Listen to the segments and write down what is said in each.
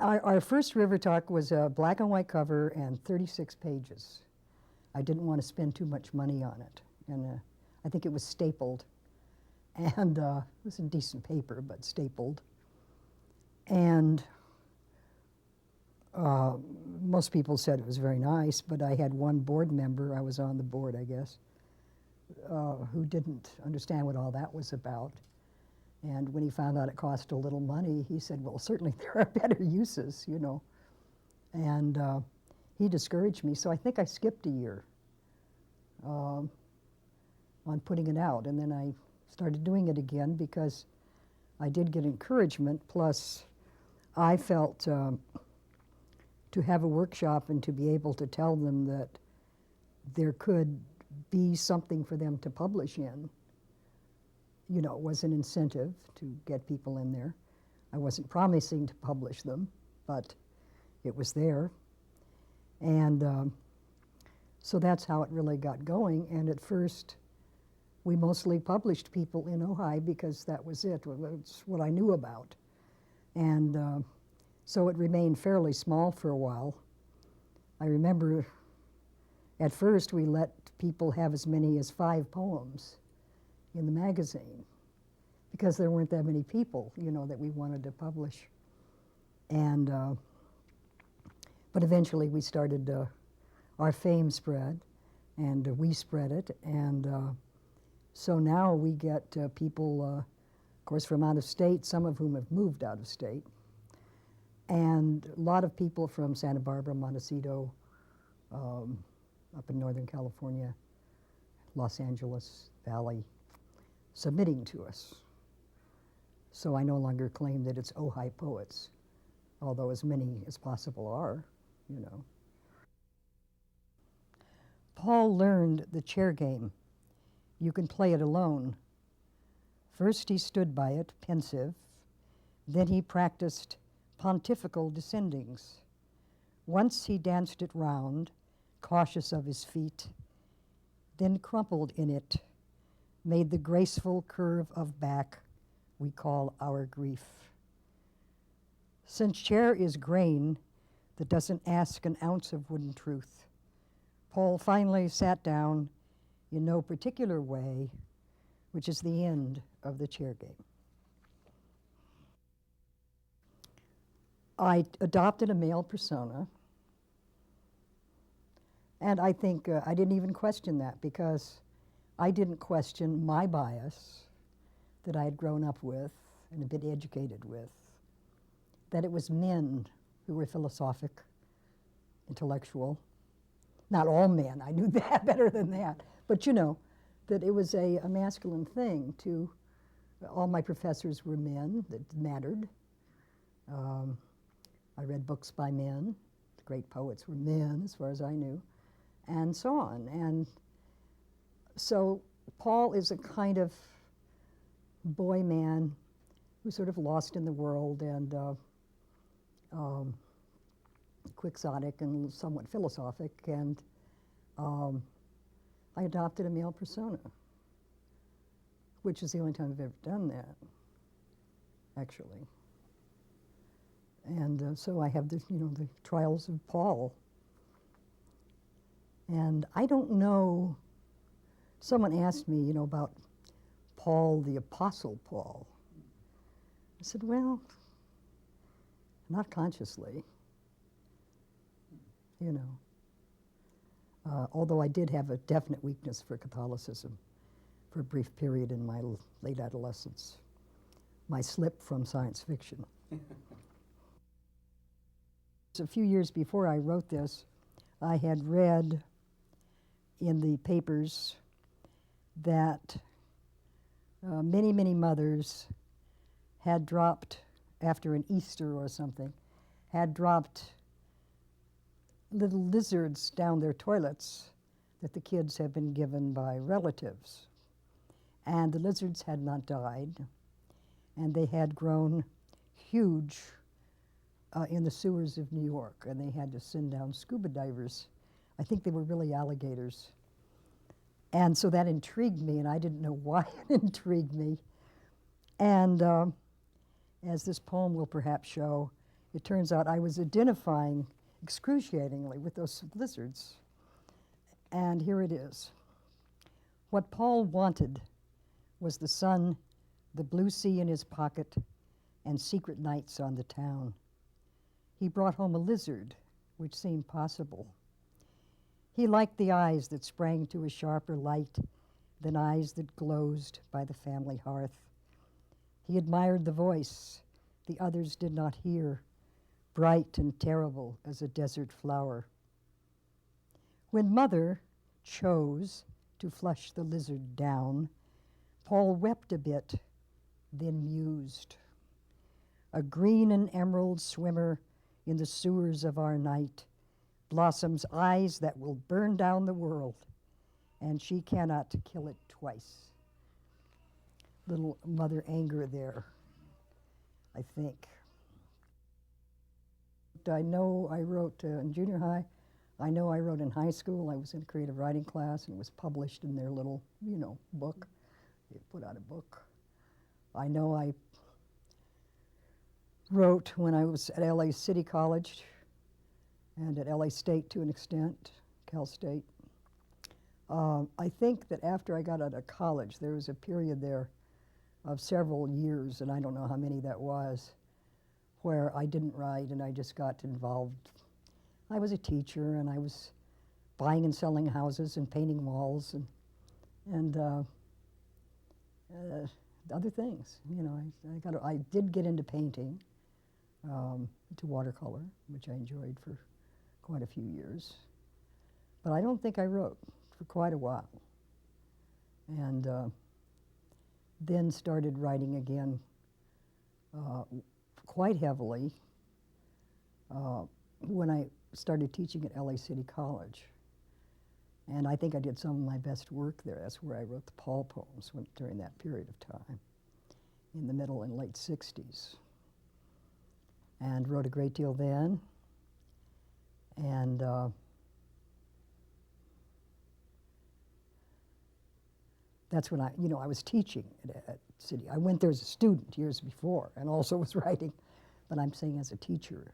Our first River Talk was a black and white cover and 36 pages. I didn't want to spend too much money on it. And I think it was stapled. And it was a decent paper, but stapled. And most people said it was very nice, but I had one board member, I was on the board, I guess, who didn't understand what all that was about. And when he found out it cost a little money, he said, well, certainly there are better uses, you know. And he discouraged me, so I think I skipped a year on putting it out. And then I started doing it again because I did get encouragement, plus I felt to have a workshop and to be able to tell them that there could be something for them to publish in, you know, was an incentive to get people in there. I wasn't promising to publish them, but it was there. And so that's how it really got going. And at first, we mostly published people in Ojai because that was it. That's what I knew about. And so it remained fairly small for a while. I remember at first we let people have as many as 5 poems in the magazine because there weren't that many people, you know, that we wanted to publish. And but eventually we started, our fame spread, and we spread it, and so now we get people, of course, from out of state, some of whom have moved out of state, and a lot of people from Santa Barbara, Montecito, up in Northern California, Los Angeles Valley, submitting to us. So I no longer claim that it's Ojai poets, although as many as possible are, you know. Paul learned the chair game. You can play it alone. First he stood by it, pensive. Then he practiced pontifical descendings. Once he danced it round, cautious of his feet, then crumpled in it, made the graceful curve of back we call our grief. Since chair is grain that doesn't ask an ounce of wooden truth, Paul finally sat down in no particular way, which is the end of the chair game. I adopted a male persona, and I think I didn't even question that because I didn't question my bias that I had grown up with and been educated with, that it was men who were philosophic, intellectual. Not all men, I knew that better than that, but you know, that it was a masculine thing to, all my professors were men that mattered. I read books by men, the great poets were men as far as I knew, and so on. And so Paul is a kind of boy man who's sort of lost in the world and quixotic and somewhat philosophic, and I adopted a male persona, which is the only time I've ever done that, actually. And so I have the, you know, the trials of Paul. And I don't know, someone asked me, you know, about Paul, the Apostle Paul. I said, well, not consciously, you know. Although I did have a definite weakness for Catholicism for a brief period in my late adolescence. My slip from science fiction. A few years before I wrote this, I had read in the papers that many, many mothers had dropped, after an Easter or something, had dropped little lizards down their toilets that the kids had been given by relatives. And the lizards had not died, and they had grown huge in the sewers of New York, and they had to send down scuba divers. I think they were really alligators. And so that intrigued me, and I didn't know why it intrigued me. And as this poem will perhaps show, it turns out I was identifying excruciatingly with those lizards. And here it is. What Paul wanted was the sun, the blue sea in his pocket, and secret nights on the town. He brought home a lizard, which seemed possible. He liked the eyes that sprang to a sharper light than eyes that glozed by the family hearth. He admired the voice the others did not hear, bright and terrible as a desert flower. When Mother chose to flush the lizard down, Paul wept a bit, then mused. A green and emerald swimmer in the sewers of our night, blossoms eyes that will burn down the world, and she cannot kill it twice. Little mother anger there, I think. I know I wrote in junior high. I know I wrote in high school. I was in a creative writing class, and it was published in their little, book. They put out a book. I know I wrote when I was at LA City College and at LA State to an extent, Cal State. I think that after I got out of college, there was a period there of several years, and I don't know how many that was, where I didn't write and I just got involved. I was a teacher and I was buying and selling houses and painting walls and other things. I did get into painting, to watercolor, which I enjoyed for quite a few years. But I don't think I wrote for quite a while. And then started writing again quite heavily when I started teaching at LA City College. And I think I did some of my best work there. That's where I wrote the Paul poems during that period of time, in the middle and late 60s. And wrote a great deal then. And that's when I was teaching at City. I went there as a student years before and also was writing, but I'm saying as a teacher,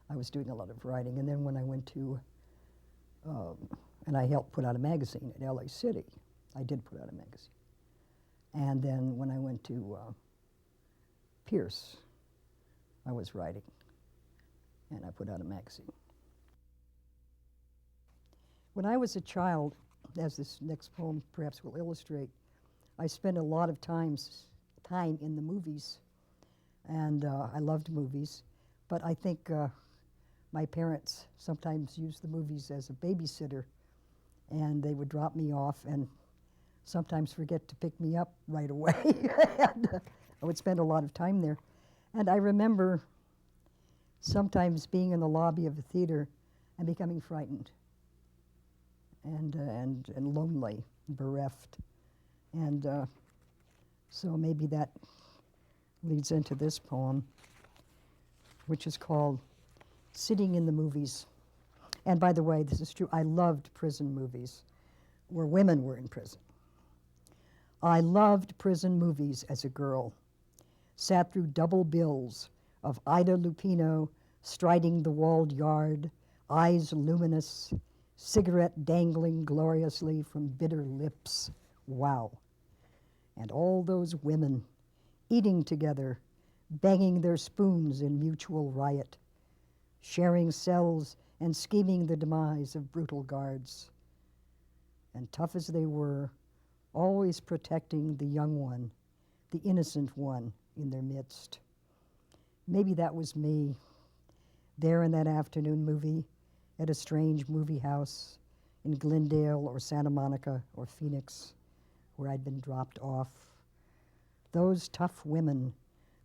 I was doing a lot of writing. And then when I went to, and I helped put out a magazine at LA City. I did put out a magazine. And then when I went to Pierce, I was writing, and I put out a magazine. When I was a child, as this next poem perhaps will illustrate, I spent a lot of time in the movies, and I loved movies, but I think my parents sometimes used the movies as a babysitter, and they would drop me off and sometimes forget to pick me up right away. And, I would spend a lot of time there. And I remember sometimes being in the lobby of a theater and becoming frightened and lonely, bereft. And so maybe that leads into this poem, which is called Sitting in the Movies. And by the way, this is true, I loved prison movies where women were in prison. I loved prison movies as a girl, sat through double bills of Ida Lupino striding the walled yard, eyes luminous, cigarette dangling gloriously from bitter lips. Wow. And all those women eating together, banging their spoons in mutual riot, sharing cells and scheming the demise of brutal guards. And tough as they were, always protecting the young one, the innocent one in their midst. Maybe that was me, there in that afternoon movie, at a strange movie house in Glendale or Santa Monica or Phoenix, where I'd been dropped off. Those tough women,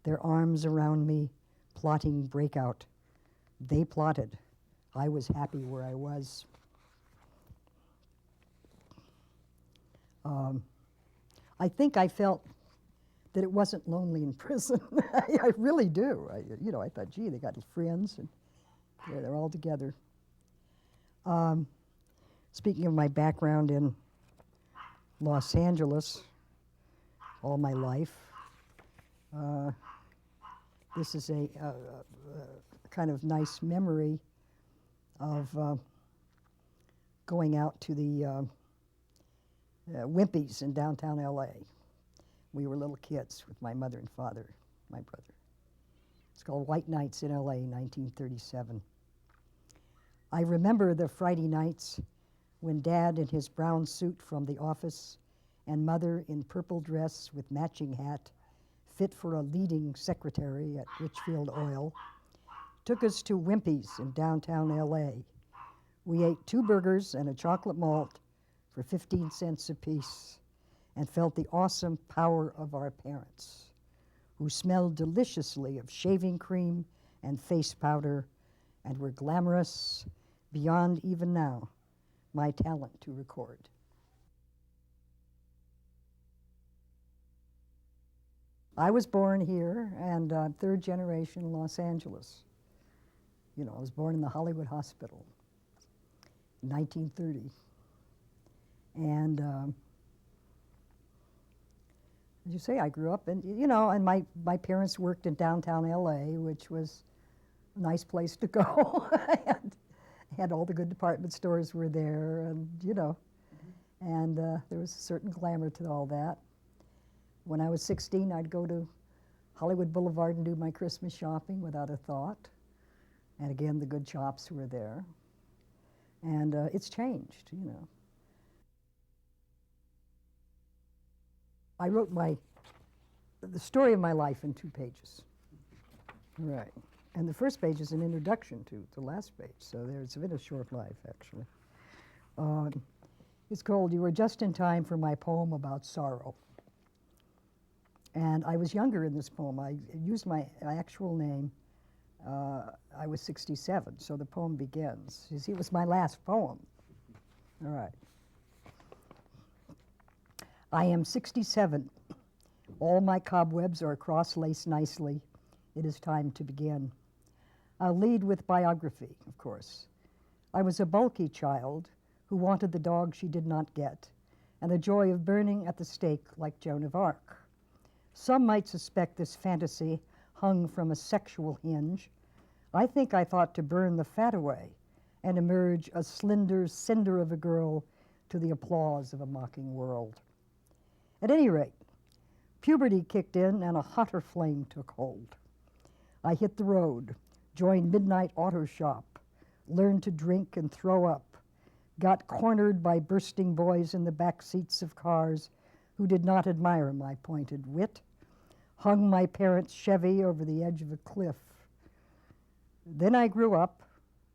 their arms around me, plotting breakout. They plotted. I was happy where I was. I think I felt that it wasn't lonely in prison. I really do. I thought, gee, they got friends, and they're all together. Speaking of my background in Los Angeles, all my life, this is kind of nice memory of going out to the Wimpy's in downtown LA. We were little kids with my mother and father, my brother. It's called White Nights in LA, 1937. I remember the Friday nights when Dad in his brown suit from the office and Mother in purple dress with matching hat, fit for a leading secretary at Richfield Oil, took us to Wimpy's in downtown LA. We ate 2 burgers and a chocolate malt for 15 cents apiece and felt the awesome power of our parents, who smelled deliciously of shaving cream and face powder and were glamorous beyond even now my talent to record. I was born here, and 3rd generation Los Angeles. You know, I was born in the Hollywood Hospital in 1930. And as you say, I grew up, and you know, and my parents worked in downtown LA, which was a nice place to go. And had all the good department stores were there, and you know, and there was a certain glamour to all that. When I was 16, I'd go to Hollywood Boulevard and do my Christmas shopping without a thought. And again, the good shops were there. And it's changed, you know. I wrote the story of my life in 2 pages. Right. And the first page is an introduction to the last page, so it's been a short life, actually. It's called You Were Just in Time for My Poem About Sorrow. And I was younger in this poem. I used my actual name. I was 67, so the poem begins. You see, it was my last poem. All right. I am 67. All my cobwebs are cross-laced nicely. It is time to begin. I'll lead with biography, of course. I was a bulky child who wanted the dog she did not get, and the joy of burning at the stake like Joan of Arc. Some might suspect this fantasy hung from a sexual hinge. I think I thought to burn the fat away and emerge a slender cinder of a girl to the applause of a mocking world. At any rate, puberty kicked in and a hotter flame took hold. I hit the road, joined midnight auto shop, learned to drink and throw up, got cornered by bursting boys in the back seats of cars who did not admire my pointed wit, hung my parents' Chevy over the edge of a cliff. Then I grew up,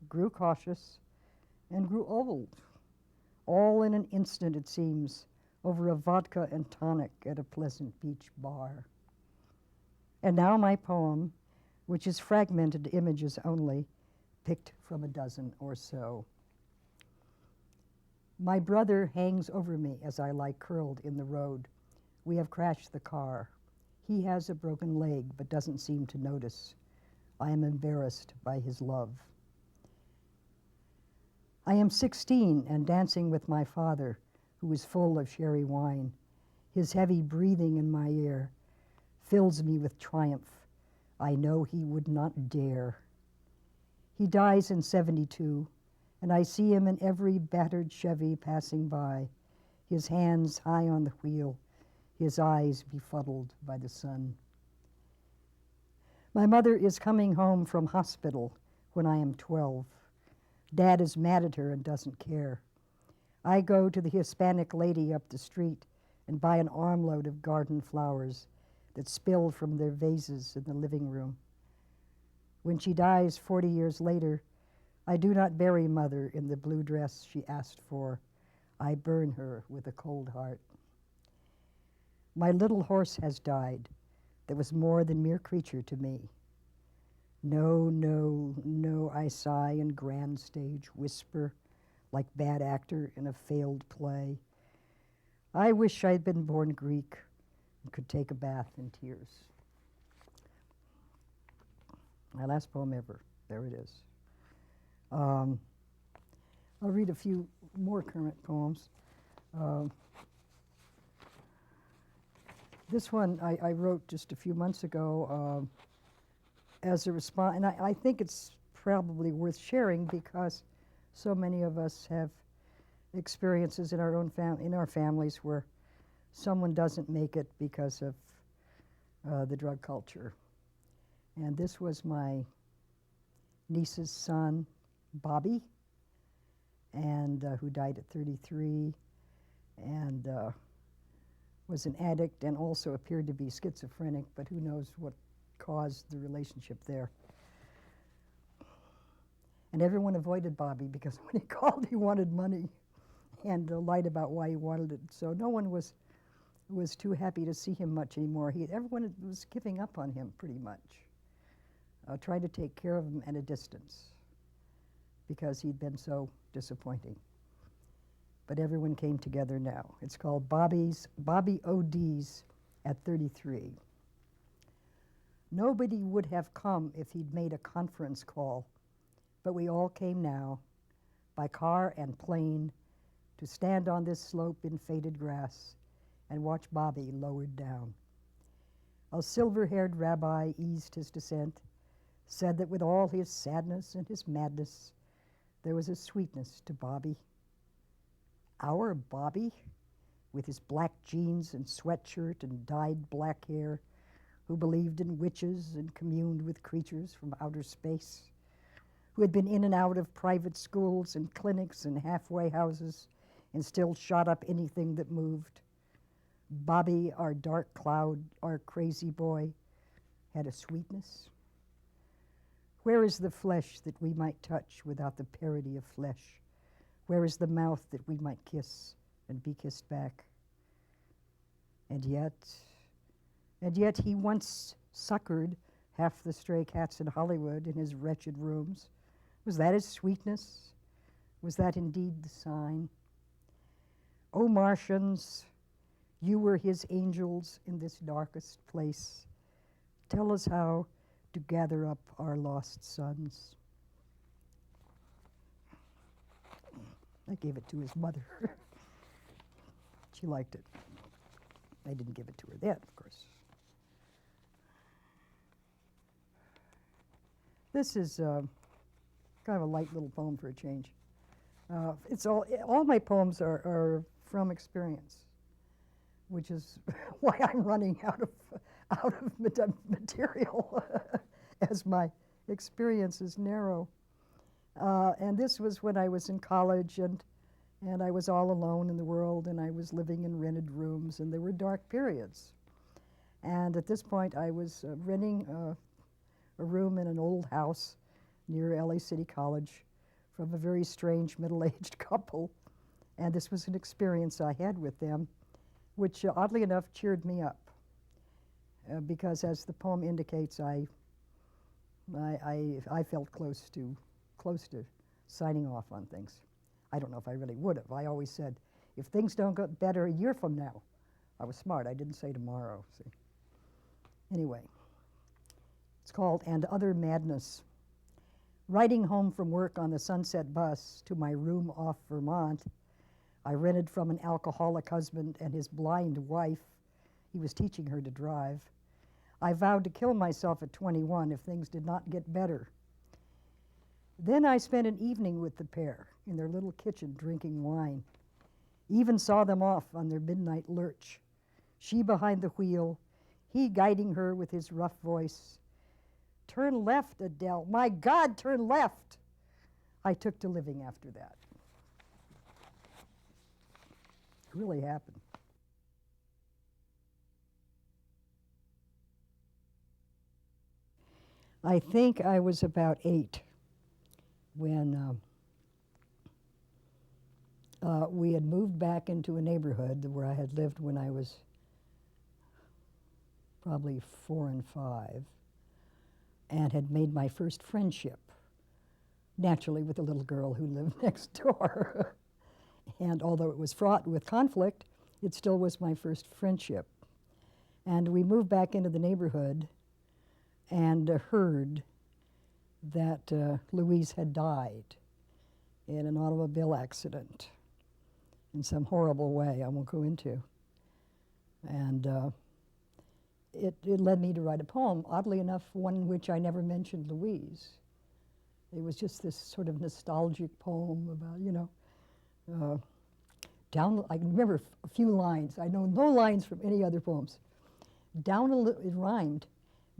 grew cautious, and grew old, all in an instant, it seems, over a vodka and tonic at a pleasant beach bar. And now my poem, which is fragmented images only, picked from a dozen or so. My brother hangs over me as I lie curled in the road. We have crashed the car. He has a broken leg but doesn't seem to notice. I am embarrassed by his love. I am 16 and dancing with my father, who is full of sherry wine. His heavy breathing in my ear fills me with triumph. I know he would not dare. He dies in 72, and I see him in every battered Chevy passing by, his hands high on the wheel, his eyes befuddled by the sun. My mother is coming home from hospital when I am 12. Dad is mad at her and doesn't care. I go to the Hispanic lady up the street and buy an armload of garden flowers that spill from their vases in the living room. When she dies 40 years later, I do not bury Mother in the blue dress she asked for. I burn her with a cold heart. My little horse has died that was more than mere creature to me. No, no, no, I sigh in grand stage whisper, like bad actor in a failed play. I wish I'd been born Greek and could take a bath in tears. My last poem ever. There it is. I'll read a few more current poems. This one I wrote just a few months ago as a response, and I think it's probably worth sharing because so many of us have experiences in our own in our families where someone doesn't make it because of the drug culture. And this was my niece's son, Bobby, and who died at 33, and was an addict and also appeared to be schizophrenic, but who knows what caused the relationship there. And everyone avoided Bobby because when he called, he wanted money and lied about why he wanted it. So no one was too happy to see him much anymore. Everyone was giving up on him pretty much, trying to take care of him at a distance because he'd been so disappointing. But everyone came together now. It's called Bobby ODs at 33. Nobody would have come if he'd made a conference call, but we all came now, by car and plane, to stand on this slope in faded grass and watch Bobby lowered down. A silver-haired rabbi eased his descent, said that with all his sadness and his madness, there was a sweetness to Bobby. Our Bobby, with his black jeans and sweatshirt and dyed black hair, who believed in witches and communed with creatures from outer space, who had been in and out of private schools and clinics and halfway houses and still shot up anything that moved. Bobby, our dark cloud, our crazy boy, had a sweetness. Where is the flesh that we might touch without the parody of flesh? Where is the mouth that we might kiss and be kissed back? And yet he once succored half the stray cats in Hollywood in his wretched rooms. Was that his sweetness? Was that indeed the sign? O Martians, you were his angels in this darkest place. Tell us how to gather up our lost sons. I gave it to his mother. She liked it. I didn't give it to her then, of course. This is kind of a light little poem for a change. It's all my poems are from experience, which is why I'm running out of material as my experience is narrow. And this was when I was in college, and I was all alone in the world, and I was living in rented rooms, and there were dark periods. And at this point, I was renting a room in an old house near LA City College from a very strange middle-aged couple. And this was an experience I had with them, which oddly enough cheered me up. Because as the poem indicates, I felt close to signing off on things. I don't know if I really would have. I always said, if things don't get better a year from now, I was smart. I didn't say tomorrow, see. Anyway, it's called And Other Madness. Riding home from work on the Sunset bus to my room off Vermont, I rented from an alcoholic husband and his blind wife. He was teaching her to drive. I vowed to kill myself at 21 if things did not get better. Then I spent an evening with the pair in their little kitchen drinking wine. Even saw them off on their midnight lurch. She behind the wheel, he guiding her with his rough voice. Turn left, Adele. My God, turn left. I took to living after that. It really happened. I think I was about 8 when we had moved back into a neighborhood where I had lived when I was probably 4 and 5, and had made my first friendship, naturally with a little girl who lived next door. And although it was fraught with conflict, it still was my first friendship. And we moved back into the neighborhood and heard that Louise had died in an automobile accident in some horrible way I won't go into. And it led me to write a poem, oddly enough, one in which I never mentioned Louise. It was just this sort of nostalgic poem about, I remember a few lines. I know no lines from any other poems. It rhymed,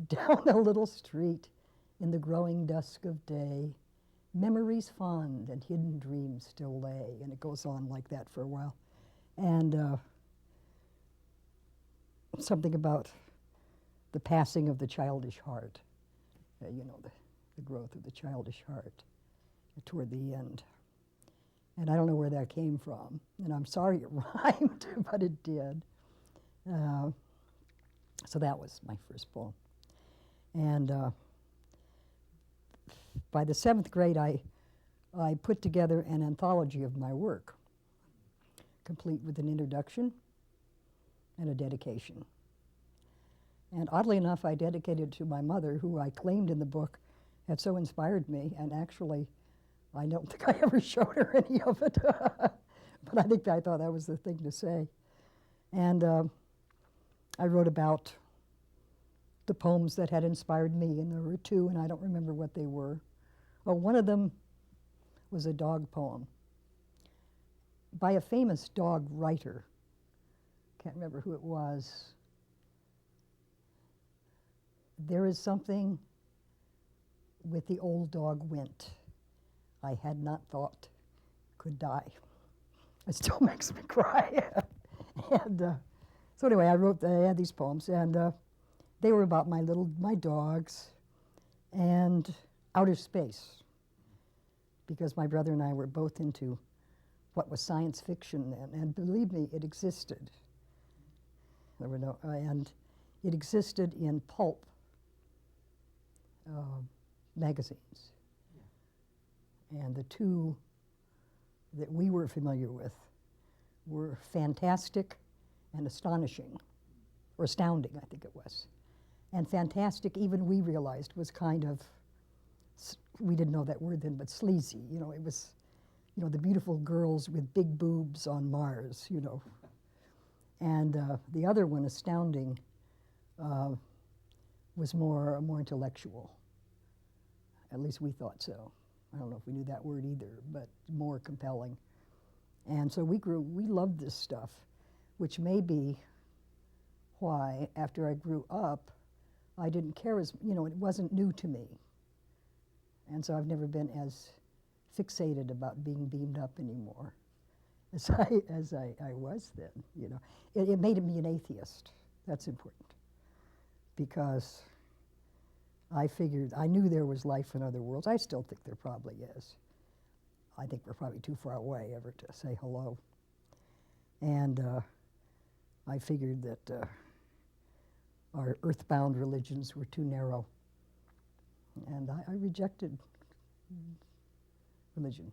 down a little street in the growing dusk of day, memories fond and hidden dreams still lay. And it goes on like that for a while. And something about the passing of the childish heart, the growth of the childish heart toward the end. And I don't know where that came from. And I'm sorry it rhymed, but it did. So that was my first poem. And by the 7th grade, I put together an anthology of my work, complete with an introduction and a dedication. And oddly enough, I dedicated it to my mother, who I claimed in the book had so inspired me. And actually, I don't think I ever showed her any of it. But I think I thought that was the thing to say. And I wrote about the poems that had inspired me, and there were 2, and I don't remember what they were. Oh, one of them was a dog poem by a famous dog writer. Can't remember who it was. There is something with the old dog went I had not thought could die. It still makes me cry. And so anyway, I had these poems, and they were about my dogs and outer space, because my brother and I were both into what was science fiction then, and believe me, it existed. There were no, and it existed in pulp magazines. Yeah. And the 2 that we were familiar with were Fantastic and Astonishing, or Astounding, I think it was. And Fantastic, even we realized, was kind of, we didn't know that word then, but sleazy. It was, the beautiful girls with big boobs on Mars, And the other one, Astounding, was more intellectual. At least we thought so. I don't know if we knew that word either, but more compelling. And so we loved this stuff, which may be why, after I grew up, I didn't care it wasn't new to me. And so I've never been as fixated about being beamed up anymore as I was then, It made me an atheist. That's important. Because I knew there was life in other worlds. I still think there probably is. I think we're probably too far away ever to say hello. And I figured that our earthbound religions were too narrow. And I rejected religion,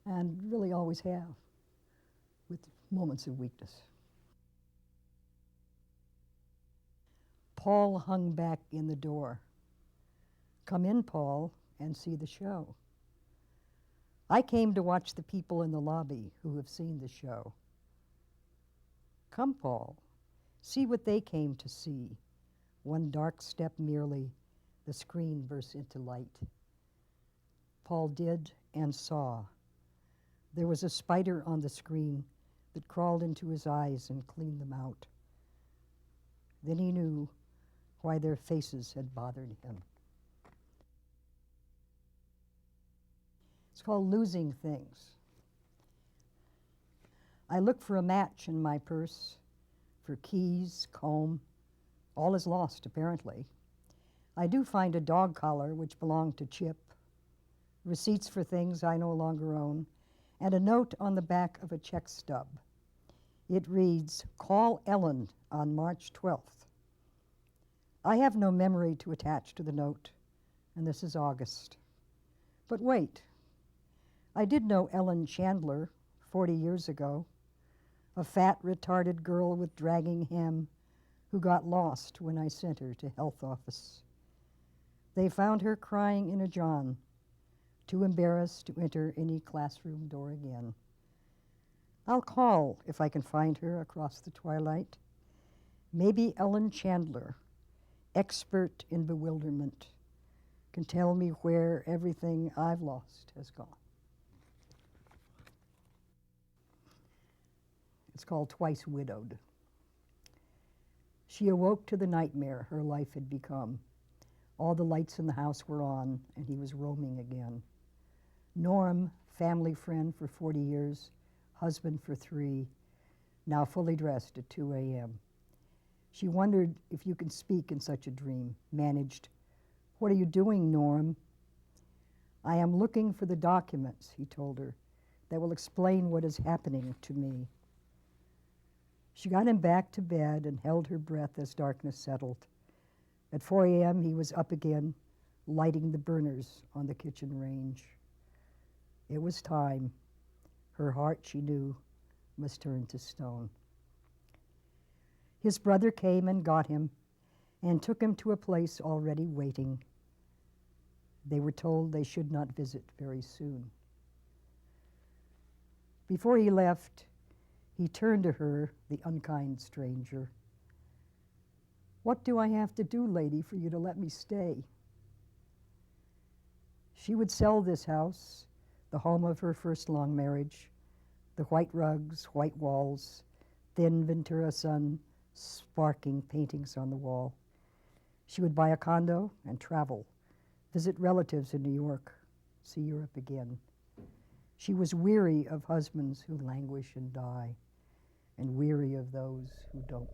and really always have, with moments of weakness. Paul hung back in the door. Come in, Paul, and see the show. I came to watch the people in the lobby who have seen the show. Come, Paul, see what they came to see. One dark step merely, the screen bursts into light. Paul did and saw. There was a spider on the screen that crawled into his eyes and cleaned them out. Then he knew why their faces had bothered him. It's called Losing Things. I look for a match in my purse, for keys, comb. All is lost, apparently. I do find a dog collar which belonged to Chip, receipts for things I no longer own, and a note on the back of a check stub. It reads, "Call Ellen on March 12th. I have no memory to attach to the note, and this is August. But wait, I did know Ellen Chandler 40 years ago, a fat, retarded girl with dragging hem who got lost when I sent her to health office. They found her crying in a john, too embarrassed to enter any classroom door again. I'll call if I can find her across the twilight. Maybe Ellen Chandler, expert in bewilderment, can tell me where everything I've lost has gone. It's called Twice Widowed. She awoke to the nightmare her life had become. All the lights in the house were on, and he was roaming again. Norm, family friend for 40 years, husband for 3, now fully dressed at 2 a.m. She wondered if you can speak in such a dream, managed, "What are you doing, Norm?" "I am looking for the documents," he told her, "that will explain what is happening to me." She got him back to bed and held her breath as darkness settled. At 4 a.m., he was up again, lighting the burners on the kitchen range. It was time. Her heart, she knew, must turn to stone. His brother came and got him and took him to a place already waiting. They were told they should not visit very soon. Before he left, he turned to her, the unkind stranger. "What do I have to do, lady, for you to let me stay?" She would sell this house, the home of her first long marriage, the white rugs, white walls, thin Ventura sun, sparking paintings on the wall. She would buy a condo and travel, visit relatives in New York, see Europe again. She was weary of husbands who languish and die, and weary of those who don't.